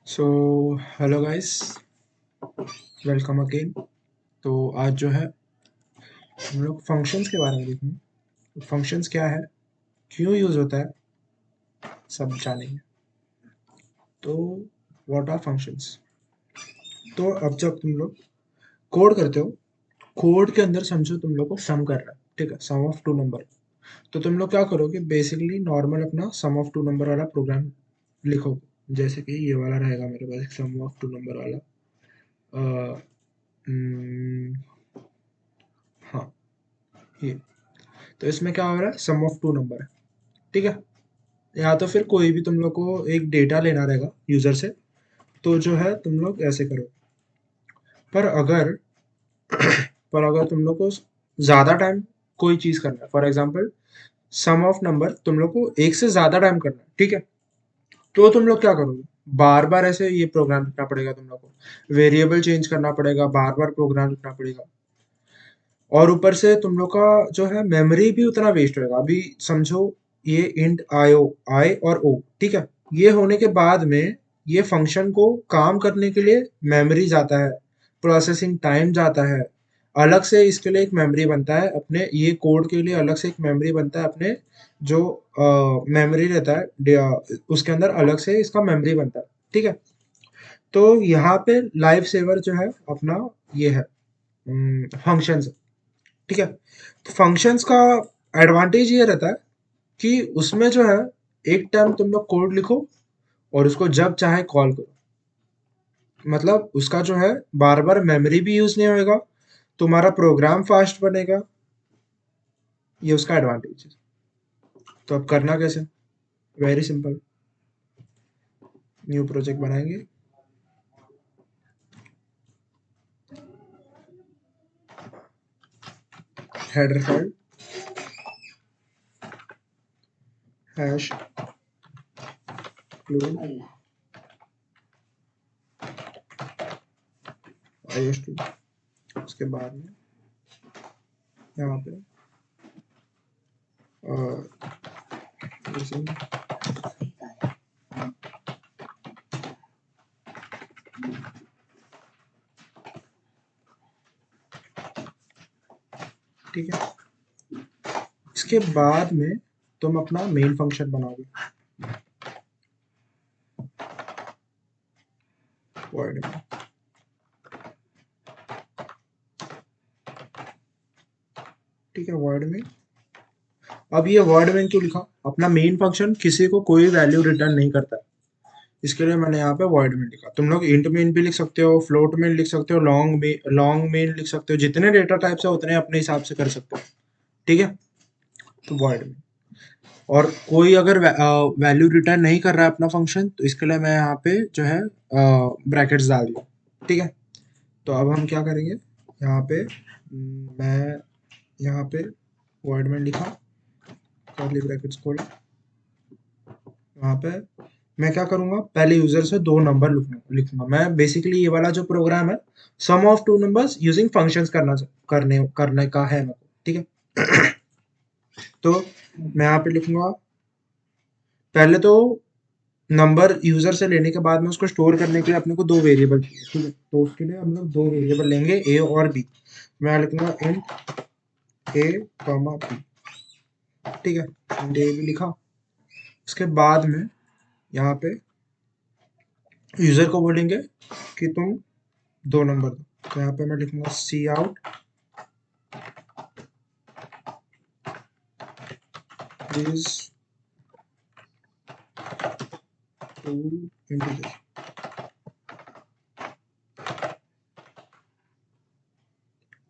So hello guys, welcome again. तो आज जो है हम लोग फंक्शंस के बारे में देखेंगे। फंक्शंस क्या है, क्यों यूज़ होता है, सब जानेंगे। तो व्हाट आर फंक्शंस। तो अब जब तुम लोग कोड करते हो, कोड के अंदर समझो तुम लोग को सम कर रहा है, ठीक है, सम ऑफ टू नंबर। तो तुम लोग क्या करोगे, बेसिकली नॉर्मल अपना सम ऑफ टू नंबर वाला प्रोग्राम लिखोगे। जैसे कि ये वाला रहेगा मेरे पास, एक सम ऑफ टू नंबर वाला। अ, हम्म, हाँ, ये। तो इसमें क्या हो रहा है, सम ऑफ टू नंबर है, ठीक है। या तो फिर कोई भी तुम लोग को एक डेटा लेना रहेगा यूजर से, तो जो है तुम लोग ऐसे करो। पर अगर पर अगर तुम लोग को ज्यादा टाइम कोई चीज करना है, for example sum of number तुम लोग को एक से ज्यादा टाइम करना है, ठीक है। तो तुम लोग क्या करोगे, बार बार ऐसे ये प्रोग्राम लिखना पड़ेगा तुम लोग को, वेरिएबल चेंज करना पड़ेगा, बार बार प्रोग्राम लिखना पड़ेगा। और ऊपर से तुम लोग का जो है मेमोरी भी उतना वेस्ट होएगा। अभी समझो ये इंट आई और ओ, ठीक है। ये होने के बाद में ये फंक्शन को काम करने के लिए मेमोरी जाता है, प्रोसेसिंग टाइम जाता है, अलग से इसके लिए एक मेमोरी बनता है अपने, ये कोड के लिए अलग से एक मेमोरी बनता है अपने। जो मेमोरी रहता है उसके अंदर अलग से इसका मेमोरी बनता है, ठीक है। तो यहाँ पे लाइफ सेवर जो है अपना ये है, फंक्शन, ठीक है। तो फंक्शंस का एडवांटेज ये रहता है कि उसमें जो है एक टाइम तुम लोग कोड लिखो और उसको जब चाहे कॉल करो। मतलब उसका जो है बार बार मेमोरी भी यूज नहीं होएगा, तुम्हारा प्रोग्राम फास्ट बनेगा। ये उसका एडवांटेज है। तो अब करना कैसे, वेरी सिंपल। न्यू प्रोजेक्ट बनाएंगे, header file hash include IS2। उसके बाद में यहाँ पे using ठीक है। इसके बाद में तुम अपना मेन फंक्शन बनाओगे, void में, ठीक है, void में। अब ये वर्ड में क्यों लिखा, अपना मेन फंक्शन किसी को कोई वैल्यू रिटर्न नहीं करता है, इसके लिए मैंने यहाँ पे वर्ड में लिखा। तुम लोग इंट मेन भी लिख सकते हो, फ्लोट मेन लिख सकते हो, लॉन्ग मेन लिख सकते हो, जितने डेटा टाइप्स है उतने अपने हिसाब से कर सकते हो, ठीक है। तो वर्ड में, और कोई अगर वैल्यू रिटर्न नहीं कर रहा है अपना फंक्शन, तो इसके लिए मैं यहाँ पे जो है ब्रैकेट्स डाल दिया, ठीक है। तो अब हम क्या करेंगे, यहाँ पे मैं यहाँ पे वर्ड में लिखा, कर्ली ब्रैकेट्स खोला, वहाँ पे मैं क्या करूंगा, पहले यूजर से दो नंबर लिखूंगा। मैं बेसिकली ये वाला जो प्रोग्राम है, sum of two numbers using functions करने करने का है मेरे को, ठीक है। तो मैं यहाँ पे लिखूंगा, पहले तो नंबर यूजर से लेने के बाद में उसको स्टोर करने के लिए अपने को दो वेरिएबल चाहिए, ठीक है। तो उसके लिए हम लोग दो वेरिएबल लेंगे, ए और बी। मैं यहाँ लिखूंगा इंट ए कॉमा बी, ठीक है। इंट ए भी लिखा। उसके बाद में यहाँ पे यूजर को बोलेंगे कि तुम दो नंबर दो। तो यहाँ पे मैं लिखूंगा C out please two integer,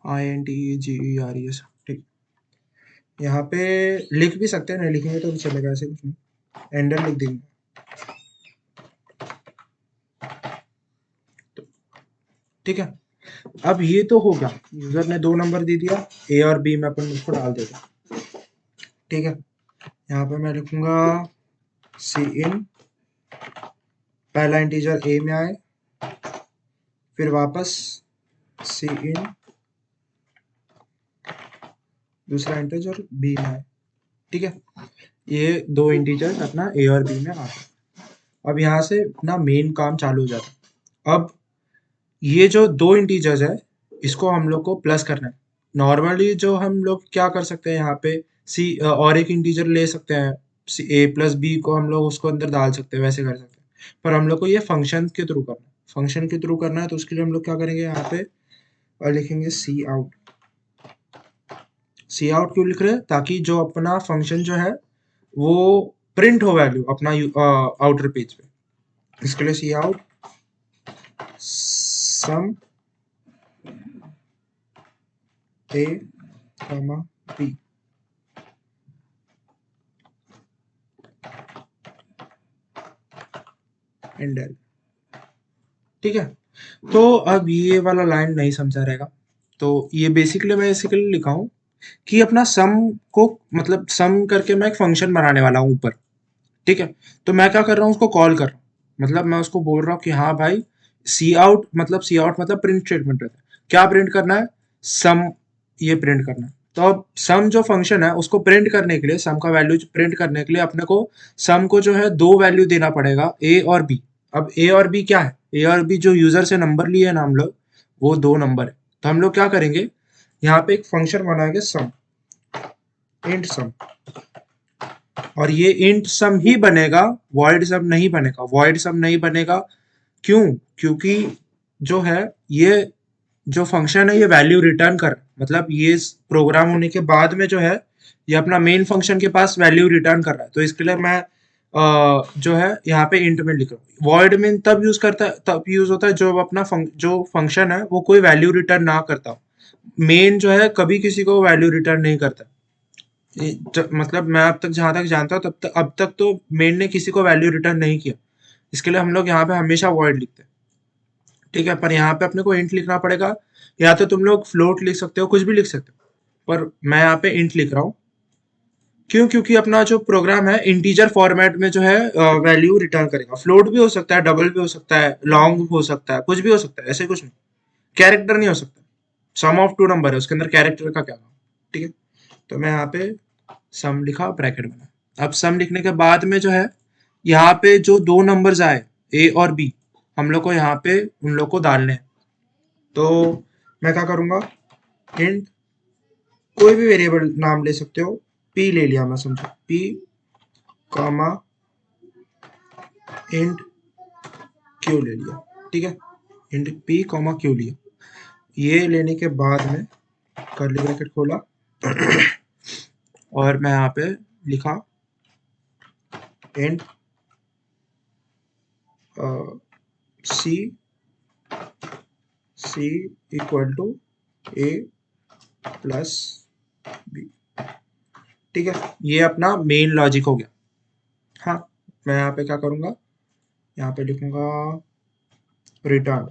INTEGERES, ठीक। यहाँ पे लिख भी सकते हैं, नहीं लिखेंगे तो भी चलेगा, ऐसे कुछ नहीं, एंडर लिख देंगे। तो ठीक है। अब ये तो हो गया, यूजर ने दो नंबर दे दिया, ए और बी में अपन उसको डाल देगा, ठीक है। यहाँ पे मैं लिखूंगा सी इन, पहला इंटीजर ए में आए, फिर वापस सी इन दूसरा इंटीजर बी में आए, ठीक है। ये दो इंटीजर अपना ए और बी में आ गए। अब यहाँ से ना मेन काम चालू हो जाता है। अब ये जो दो इंटीजर्स है इसको हम लोग को प्लस करना है। नॉर्मली जो हम लोग क्या कर सकते हैं यहाँ पे सी और एक इंटीजर ले सकते हैं, ए प्लस बी को हम लोग उसको अंदर डाल सकते हैं, वैसे कर सकते हैं। पर हम लोग को ये फंक्शन के थ्रू करना है, फंक्शन के थ्रू करना है, तो उसके लिए हम लोग क्या करेंगे यहाँ पे और लिखेंगे सी आउट। सी आउट क्यों लिख रहे हैं? ताकि जो अपना फंक्शन जो है वो प्रिंट हो वैल्यू अपना आउटर पेज पे। इसके लिए C out sum A comma B. And ठीक है। तो अब ये वाला लाइन नहीं समझा रहेगा, तो ये बेसिकली लिखा हूँ कि अपना सम को मतलब सम करके मैं एक फंक्शन बनाने वाला हूँ ऊपर। ठीक है, तो मैं क्या कर रहा हूँ, उसको कॉल कर रहा हूँ, मतलब मैं उसको बोल रहा हूँ कि हाँ भाई सी आउट मतलब प्रिंट स्टेटमेंट रहता है। क्या प्रिंट करना है? सम, ये प्रिंट करना है। तो अब सम जो फंक्शन है उसको प्रिंट करने के लिए, सम का वैल्यू प्रिंट करने के लिए अपने को सम को जो है दो वैल्यू देना पड़ेगा, ए और बी। अब ए और बी क्या है? ए और बी जो यूजर से नंबर लिए है ना हम लोग, वो दो नंबर है। तो हम लोग क्या करेंगे, यहाँ पे एक फंक्शन बनाएंगे सम, इंट सम। और ये इंट सम ही बनेगा, वॉइड सम नहीं बनेगा। वॉइड सम नहीं बनेगा क्यों? क्योंकि जो है ये जो फंक्शन है ये वैल्यू रिटर्न कर, मतलब ये प्रोग्राम होने के बाद में जो है ये अपना मेन फंक्शन के पास वैल्यू रिटर्न कर रहा है। तो इसके लिए मैं जो है यहाँ पे इंट में लिख रहा हूँ। वॉइड में तब यूज होता है जब अपना जो फंक्शन है वो कोई वैल्यू रिटर्न ना करता हो। मेन जो है कभी किसी को वैल्यू रिटर्न नहीं करता। मतलब मैं अब तक जहां तक जानता हूँ तब तक अब तक तो मेन ने किसी को वैल्यू रिटर्न नहीं किया। इसके लिए हम लोग यहाँ पे हमेशा वॉइड लिखते हैं। ठीक है, पर यहाँ पे अपने को इंट लिखना पड़ेगा, या तो तुम लोग फ्लोट लिख सकते हो, कुछ भी लिख सकते हो, पर मैं यहाँ पे इंट लिख रहा हूँ। क्यों? क्योंकि अपना जो प्रोग्राम है इंटीजर फॉर्मेट में जो है वैल्यू रिटर्न करेगा। फ्लोट भी हो सकता है, डबल भी हो सकता है, लॉन्ग हो सकता है, कुछ भी हो सकता है, ऐसे कुछ नहीं। कैरेक्टर नहीं हो सकता। सम ऑफ टू नंबर है, उसके अंदर कैरेक्टर का क्या काम? ठीक है, तो मैं यहाँ पे सम लिखा, ब्रैकेट बना। अब सम लिखने के बाद में जो है यहाँ पे जो दो नंबर्स आए ए और बी, हम लोग को यहाँ पे उन लोग को डालने हैं। तो मैं क्या करूंगा, इंट कोई भी वेरिएबल नाम ले सकते हो, पी ले लिया मैं, समझो पी कॉमा इंट क्यू ले लिया। ठीक है, इंट पी कॉमा क्यू लिया। ये लेने के बाद में कर्ली ब्रैकेट खोला और मैं यहाँ पे लिखा int c c equal to a plus b. ठीक है, ये अपना मेन लॉजिक हो गया। हाँ, मैं यहाँ पे क्या करूँगा, यहाँ पे लिखूंगा रिटर्न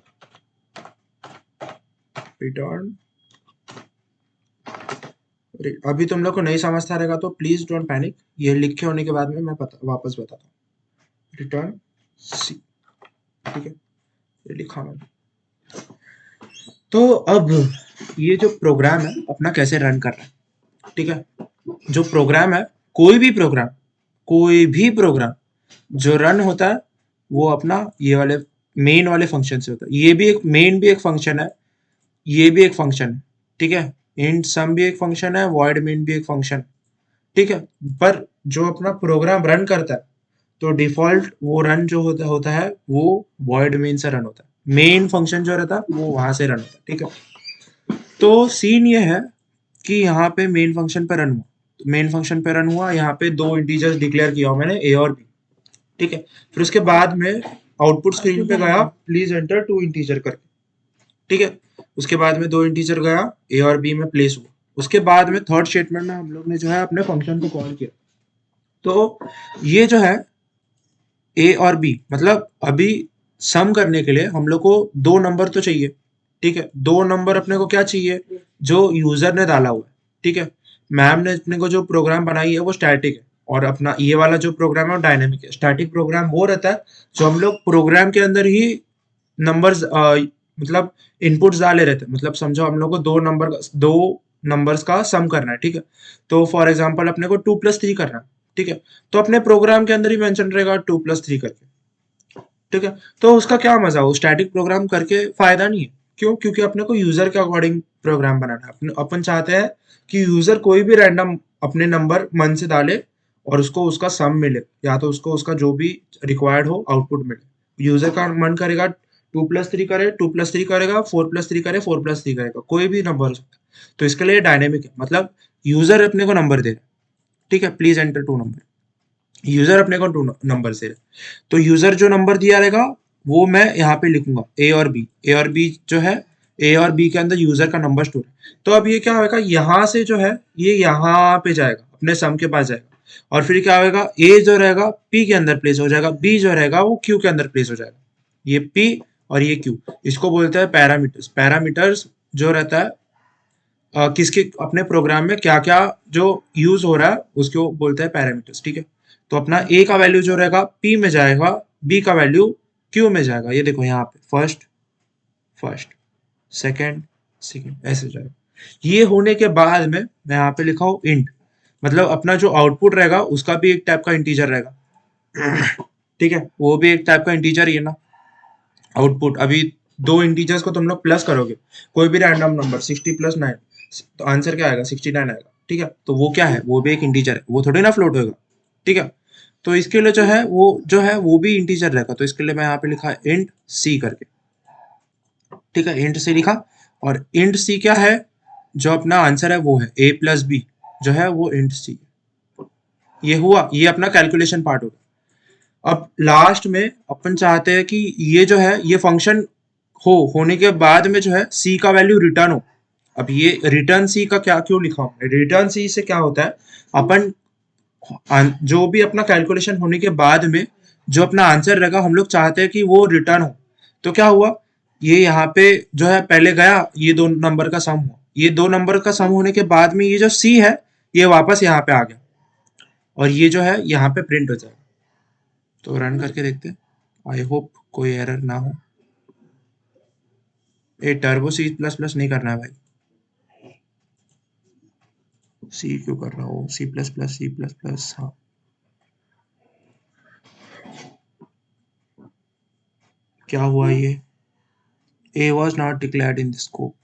रिटर्न। अभी तुम लोग को नहीं समझता रहेगा तो प्लीज डोंट पैनिक, ये लिखे होने के बाद में मैं वापस बताता हूँ। रिटर्न सी, ठीक है, ये लिखा मैंने। तो अब ये जो प्रोग्राम है अपना कैसे रन कर रहा है। ठीक है, जो प्रोग्राम है, कोई भी प्रोग्राम जो रन होता है वो अपना ये वाले मेन वाले फंक्शन से होता है। ये भी एक मेन भी एक फंक्शन है, ये भी एक फंक्शन है। ठीक है, इंट सम भी एक फंक्शन है, वॉइड मेन भी एक फंक्शन। ठीक है, पर जो अपना प्रोग्राम रन करता है तो डिफॉल्ट वो रन जो होता है वो वॉइड मेन से रन होता है। मेन फंक्शन जो रहता है वो वहां से रन होता है। ठीक है, तो सीन ये है कि यहाँ पे मेन फंक्शन पे रन हुआ, मेन फंक्शन पे रन हुआ, यहाँ पे दो इंटीजर्स डिक्लेयर किया मैंने, ए और बी। ठीक है, फिर उसके बाद में आउटपुट स्क्रीन पे गया प्लीज एंटर टू इंटीजर करके। ठीक है, उसके बाद में दो इंटीजर गया, ए और बी में प्लेस हुआ। उसके बाद में थर्ड स्टेटमेंट में हम लोग ने जो है अपने फंक्शन को कॉल किया। तो ये जो है ए और बी, मतलब अभी सम करने के लिए हम लोग को दो नंबर तो चाहिए। ठीक है, दो नंबर अपने को क्या चाहिए, जो यूजर ने डाला हुआ है। ठीक है, मैम ने अपने को जो प्रोग्राम बनाई है वो स्टैटिक है, और अपना ये वाला जो प्रोग्राम है वो डायनेमिक है। स्टैटिक प्रोग्राम वो रहता है जो हम लोग प्रोग्राम के अंदर ही नंबर्स मतलब इनपुट्स डाले रहते हैं। मतलब समझो हम लोग को दो नंबर्स का सम करना है। ठीक है, तो फॉर एग्जांपल अपने को 2 + 3 करना है। ठीक है, तो अपने प्रोग्राम के अंदर ही मेंशन रहेगा 2 + 3 करके। ठीक है। तो उसका क्या मजा, वो स्टैटिक प्रोग्राम करके फायदा नहीं है। क्यों? क्योंकि अपने को यूजर के अकॉर्डिंग प्रोग्राम बनाना है। अपन चाहते हैं कि यूजर कोई भी रैंडम अपने नंबर मन से डाले और उसको उसका सम मिले, या तो उसको उसका जो भी रिक्वायर्ड हो आउटपुट मिले। यूजर का मन करेगा 2+3 करे, 2+3 करेगा, 4+3 करे, 4+3 करेगा, कोई भी नंबर हो सकता है। तो इसके लिए डायनेमिक है, मतलब यूजर अपने को नंबर दे रहा है, ठीक है, प्लीज एंटर 2 नंबर। यूजर अपने को 2 नंबर से, तो यूजर जो नंबर दिया रहेगा वो मैं यहाँ पे लिखूंगा ए और बी। ए और बी जो है, ए और बी के अंदर यूजर का नंबर स्टोर है। तो अब ये क्या होगा, यहाँ से जो है ये यहाँ पे जाएगा, अपने सम के पास जाएगा, और फिर क्या होगा, ए जो रहेगा पी के अंदर प्लेस हो जाएगा, बी जो रहेगा वो क्यू के अंदर प्लेस हो जाएगा। ये पी और ये क्यू, इसको बोलते हैं पैरामीटर्स। पैरामीटर्स जो रहता है किसके अपने प्रोग्राम में क्या क्या जो यूज हो रहा है उसको बोलते हैं पैरामीटर्स, ठीक है। तो अपना ए का वैल्यू जो रहेगा पी में जाएगा, बी का वैल्यू क्यू में जाएगा। ये देखो यहाँ पे फर्स्ट फर्स्ट, सेकंड सेकंड, ऐसे जाएगा। ये होने के बाद में मैं यहाँ पे लिखा हूँ इंट, मतलब अपना जो आउटपुट रहेगा उसका भी एक टाइप का इंटीजर रहेगा, ठीक है, वो भी एक टाइप का इंटीजर ही है ना। आउटपुट अभी दो इंटीजर्स को तुम लोग प्लस करोगे, कोई भी रैंडम नंबर 60+9, तो आंसर क्या आएगा, 69 आएगा, ठीक है। तो वो क्या है, वो भी एक इंटीजर है, वो थोड़ी ना फ्लोट होगा, ठीक है। तो इसके लिए जो है वो भी इंटीजर रहेगा। तो इसके लिए मैं यहाँ पे लिखा है इंट सी करके, ठीक है, इंट सी लिखा। और इंट सी क्या है, जो अपना आंसर है वो है a+b, जो है वो इंट सी। ये हुआ, ये अपना कैलकुलेशन पार्ट होगा। अब लास्ट में अपन चाहते हैं कि ये जो है ये फंक्शन होने के बाद में जो है सी का वैल्यू रिटर्न हो। अब ये रिटर्न सी का क्या क्यों लिखा हूं, रिटर्न सी से क्या होता है, अपन जो भी अपना कैलकुलेशन होने के बाद में जो अपना आंसर रहेगा हम लोग चाहते हैं कि वो रिटर्न हो। तो क्या हुआ, ये यहाँ पे जो है पहले गया, ये 2 नंबर का सम हुआ, ये 2 नंबर का सम होने के बाद में ये जो सी है ये वापस यहाँ पे आ गया, और ये जो है यहाँ पे प्रिंट हो जाएगा। तो रन करके देखते हैं, आई होप कोई एरर ना हो। ये टर्बो C++ नहीं करना है भाई, सी क्यों कर रहा हो, C++, हाँ। क्या हुआ ये, ए was not declared in the scope.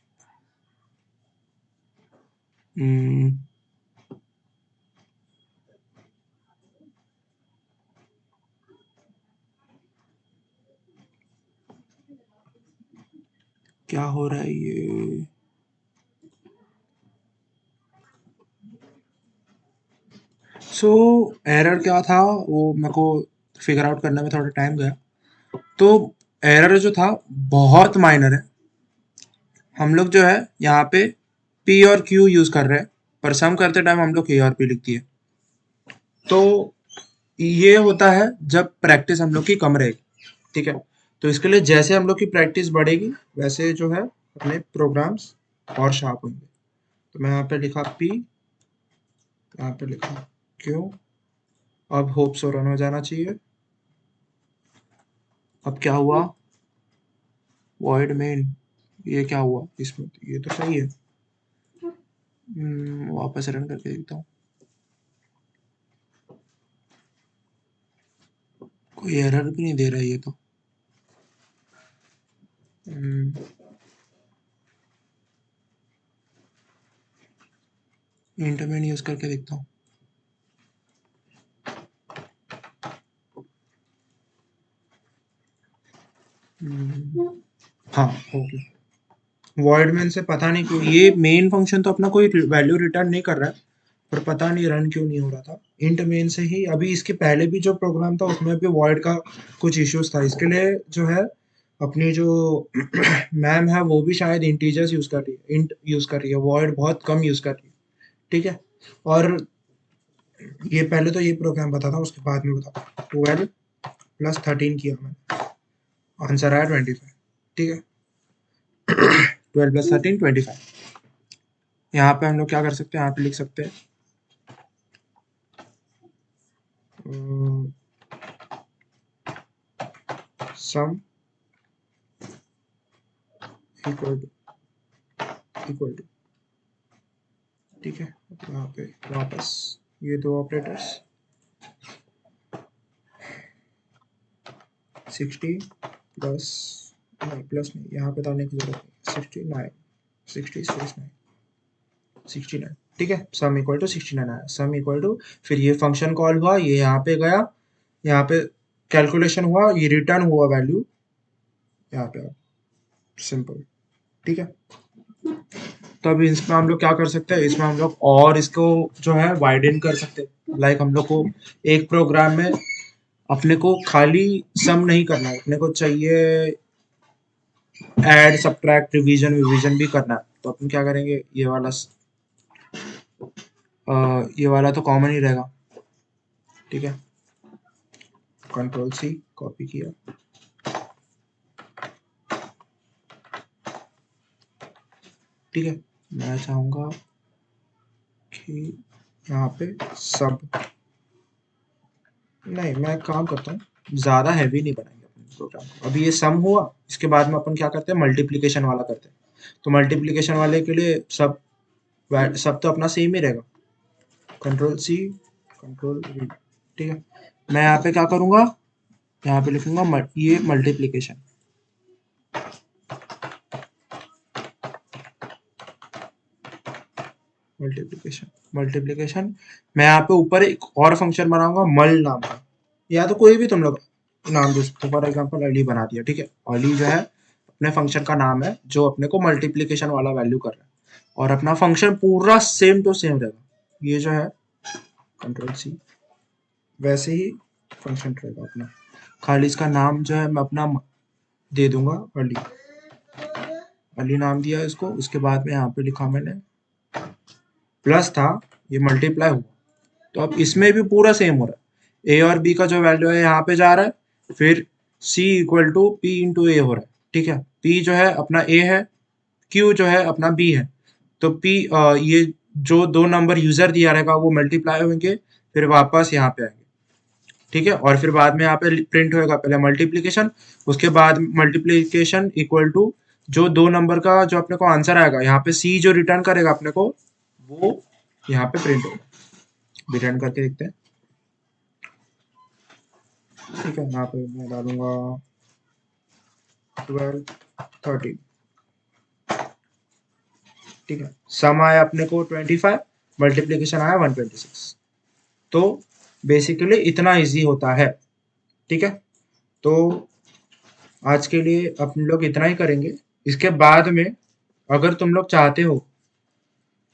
क्या हो रहा है ये, सो एरर क्या था वो मेरे को फिगर आउट करने में थोड़ा टाइम गया। तो एरर जो था बहुत माइनर है। हम लोग जो है यहाँ पे पी और क्यू यूज कर रहे हैं, पर सम करते टाइम हम लोग ए और पी लिख दिए। तो ये होता है जब प्रैक्टिस हम लोग की कम रहेगी, ठीक है। तो इसके लिए जैसे हम लोग की प्रैक्टिस बढ़ेगी वैसे जो है अपने प्रोग्राम्स और शार्प होंगे। तो मैं यहाँ पे लिखा पी, यहाँ पे लिखा क्यू। अब होप सो रन हो जाना चाहिए। अब क्या हुआ, वॉइड मेन, ये क्या हुआ इसमें, ये तो सही है। वापस रन करके देखता हूँ, कोई एरर भी नहीं दे रहा है ये तो। इंट मेन यूज करके देखता हूँ। हाँ, ओके। वॉइड मेन से पता नहीं क्यों ये मेन फंक्शन तो अपना कोई वैल्यू रिटर्न नहीं कर रहा है, पर पता नहीं रन क्यों नहीं हो रहा था। इंट मेन से ही अभी इसके पहले भी जो प्रोग्राम था उसमें भी वॉइड का कुछ इश्यूज था। इसके लिए जो है अपनी जो मैम है वो भी शायद इंटीजर्स यूज कर रही है, इंट यूज कर रही है, वॉइड बहुत कम यूज कर रही है, ठीक है। और ये पहले तो ये प्रोग्राम बता था, उसके बाद में बता, 12+13 किया मैंने, आंसर आया 25, ठीक है। 12+13 25। यहाँ पे हम लोग क्या कर सकते हैं, यहाँ पे लिख सकते हैं sum equal to equal to, ठीक है। यहाँ पे वापस ये दो ऑपरेटर्स, 60 प्लस, नहीं प्लस नहीं, यहाँ पे डालने की जरूरत नहीं, 69, 60 स्पेस 9, 69, ठीक है। सम इक्वल टू 69 आया, सम इक्वल टू, फिर ये फंक्शन कॉल हुआ, ये यहाँ पे गया, यहाँ पे कैलकुलेशन हुआ, ये रिटर्न हुआ वैल्यू यहाँ पे, सिंपल, ठीक है। तो अभी इसमें हम लोग क्या कर सकते हैं, इसमें हम लोग और इसको जो है वाइडन कर सकते हैं। लाइक हम लोग को एक प्रोग्राम में अपने को खाली सम नहीं करना है, अपने को चाहिए ऐड सब्ट्रैक्ट रिवीजन विवीजन भी करना है। तो अपन क्या करेंगे, ये वाला तो कॉमन ही रहेगा, ठीक है। कंट्रोल सी कॉपी किया, ठीक है। मैं चाहूंगा कि यहाँ पे सब, नहीं मैं काम करता हूँ, ज्यादा हैवी नहीं बनाएंगे अपने प्रोग्राम को। अभी ये सम हुआ, इसके बाद में अपन क्या करते हैं, मल्टीप्लिकेशन वाला करते हैं। तो मल्टीप्लिकेशन वाले के लिए सब तो अपना सेम ही रहेगा, कंट्रोल सी कंट्रोल वी, ठीक है। मैं यहाँ पे क्या करूंगा, यहाँ पे लिखूंगा ये मल्टीप्लिकेशन, मल्टीप्लिकेशन मैं यहाँ पे ऊपर एक और फंक्शन बनाऊंगा मल नाम का, या तो कोई भी तुम लोग नाम दे सकते हो। फॉर एग्जाम्पल अली बना दिया, ठीक है। अली जो है अपने फंक्शन का नाम है, जो अपने को मल्टीप्लिकेशन वाला वैल्यू कर रहा है, और अपना फंक्शन पूरा सेम टू सेम रहेगा। ये जो है कंट्रोल सी, वैसे ही फंक्शन रहेगा अपना, खाली इसका नाम जो है मैं अपना दे दूंगा अली, अली नाम दिया इसको। उसके बाद में यहाँ पे लिखा मैंने प्लस था, ये मल्टीप्लाई हुआ, तो अब इसमें भी पूरा सेम हो रहा है। ए और बी का जो वैल्यू है यहाँ पे जा रहा है, फिर सी इक्वल टू पी इंटू ए हो रहा है, ठीक है। पी जो है अपना ए है, क्यू जो है अपना बी है। तो पी ये जो दो नंबर यूजर दिया रहेगा वो मल्टीप्लाई होंगे, फिर वापस यहाँ पे आएंगे, ठीक है। और फिर बाद में यहाँ पे प्रिंट होएगा पहले मल्टीप्लीकेशन, उसके बाद मल्टीप्लीकेशन इक्वल टू जो दो नंबर का जो अपने को आंसर आएगा, यहाँ पे सी जो रिटर्न करेगा अपने को, वो यहाँ पे प्रिंट होगा। रिटर्न करके देखते हैं, ठीक है। यहाँ पे मैं डालूंगा 12 13, ठीक है। सम आया अपने को 25, मल्टीप्लीकेशन आया 126। तो बेसिकली इतना इजी होता है, ठीक है। तो आज के लिए अपन लोग इतना ही करेंगे। इसके बाद में अगर तुम लोग चाहते हो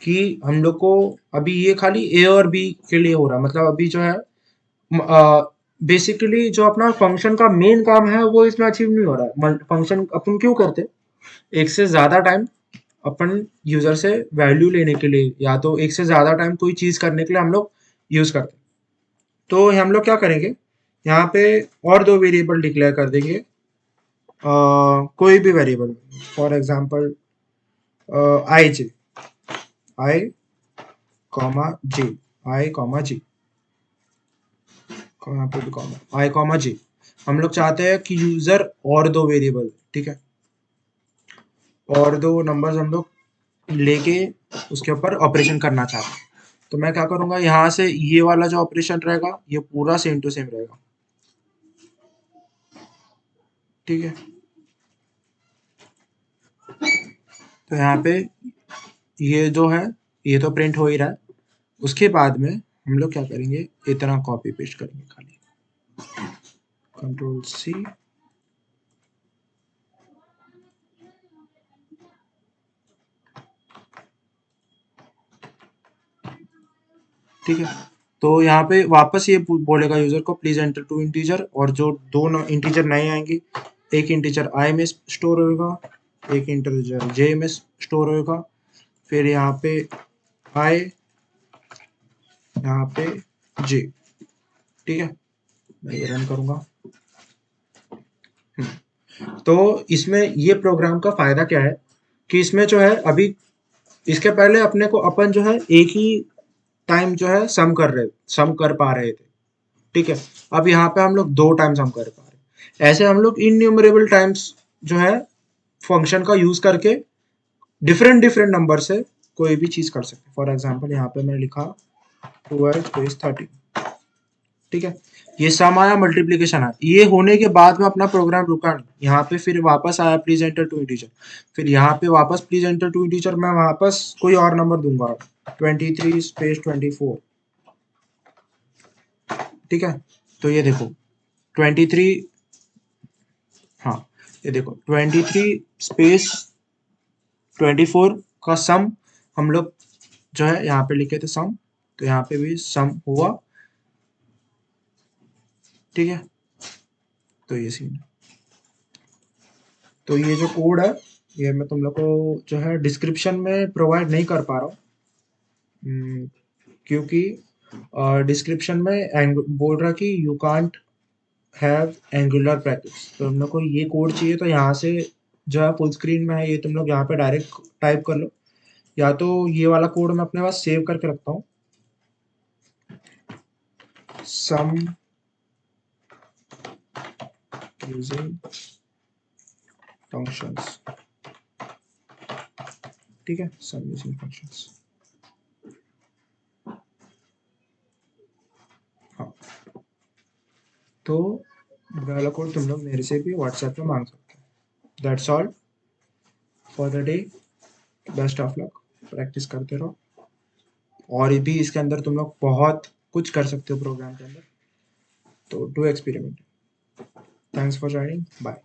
कि हम लोग को, अभी ये खाली ए और बी के लिए हो रहा है, मतलब अभी जो है बेसिकली जो अपना फंक्शन का मेन काम है वो इसमें अचीव नहीं हो रहा है। फंक्शन अपन क्यों करते, एक से ज्यादा टाइम अपन यूजर से वैल्यू लेने के लिए, या तो एक से ज्यादा टाइम कोई चीज करने के लिए हम लोग यूज करते हैं। तो हम लोग क्या करेंगे, यहाँ पे और दो वेरिएबल डिक्लेयर कर देंगे, कोई भी variable, for example I J, I comma J, I comma G, यहाँ पे भी कॉमा आई कॉमा जी। हम लोग चाहते हैं कि यूजर और दो वेरिएबल, ठीक है, और दो नंबर्स हम लोग लेके उसके ऊपर ऑपरेशन करना चाहते हैं। तो मैं क्या करूंगा, यहाँ से ये वाला जो ऑपरेशन रहेगा ये पूरा सेम टू सेम रहेगा, ठीक है। तो यहाँ पे ये जो है ये तो प्रिंट हो ही रहा है। उसके बाद में हम लोग क्या करेंगे, इतना कॉपी पेस्ट करेंगे, खाली कंट्रोल सी, ठीक है। तो यहाँ पे वापस ये बोलेगा यूजर को प्लीज एंटर टू इंटीजर, और जो दो इंटीजर नए आएंगे, एक इंटीजर आई में स्टोर होगा, एक इंटीजर जे में स्टोर होगा। फिर यहाँ पे आई, यहाँ पे जे, ठीक है। मैं ये रन करूंगा। तो इसमें ये प्रोग्राम का फायदा क्या है कि इसमें जो है अभी, इसके पहले अपने को अपन जो है एक ही टाइम जो है सम कर पा रहे थे, ठीक है। अब यहाँ पे हम लोग दो टाइम सम कर पा रहे हैं। ऐसे हम लोग इनन्यूमरेबल टाइम्स जो है फंक्शन का यूज करके डिफरेंट डिफरेंट नंबर से कोई भी चीज कर सकते हैं। फॉर एग्जाम्पल यहाँ पे मैं लिखा 12 स्पेस 13, ठीक है। ये सम आया, मल्टीप्लीकेशन आया, ये होने के बाद में अपना प्रोग्राम रुका नहीं, यहाँ पे फिर वापस आया प्लीज एंटर टू इंटीजर, फिर यहाँ पे वापस प्लीज एंटर टू इंटीजर, मैं वापस कोई और नंबर दूंगा 23 स्पेस 24। ठीक है, तो ये देखो 23, हाँ ये देखो 23 स्पेस 24 का सम हम लोग जो है यहाँ पे लिखे थे सम, तो यहाँ पे भी सम हुआ। ठीक है, तो ये सीन, तो ये जो कोड है ये मैं तुम लोग को जो है डिस्क्रिप्शन में प्रोवाइड नहीं कर पा रहा हूँ, क्योंकि डिस्क्रिप्शन में बोल रहा कि you can't have angular brackets, तो हम लोग को ये कोड चाहिए, तो यहाँ से जो है फुल स्क्रीन में है ये, तुम लोग यहाँ पे डायरेक्ट टाइप कर लो, या तो ये वाला कोड मैं अपने पास सेव करके रखता हूँ, सम यूजिंग फंक्शंस। ठीक है, सम यूजिंग फंक्शंस, हाँ, तो ये वाला कोड तुम लोग मेरे से भी व्हाट्सएप पे मांग सकते हो। That's all for the day, best of luck, practice करते रहो, और भी इसके अंदर तुम लोग बहुत कुछ कर सकते हो प्रोग्राम के अंदर, तो do experiment. Thanks for joining, bye.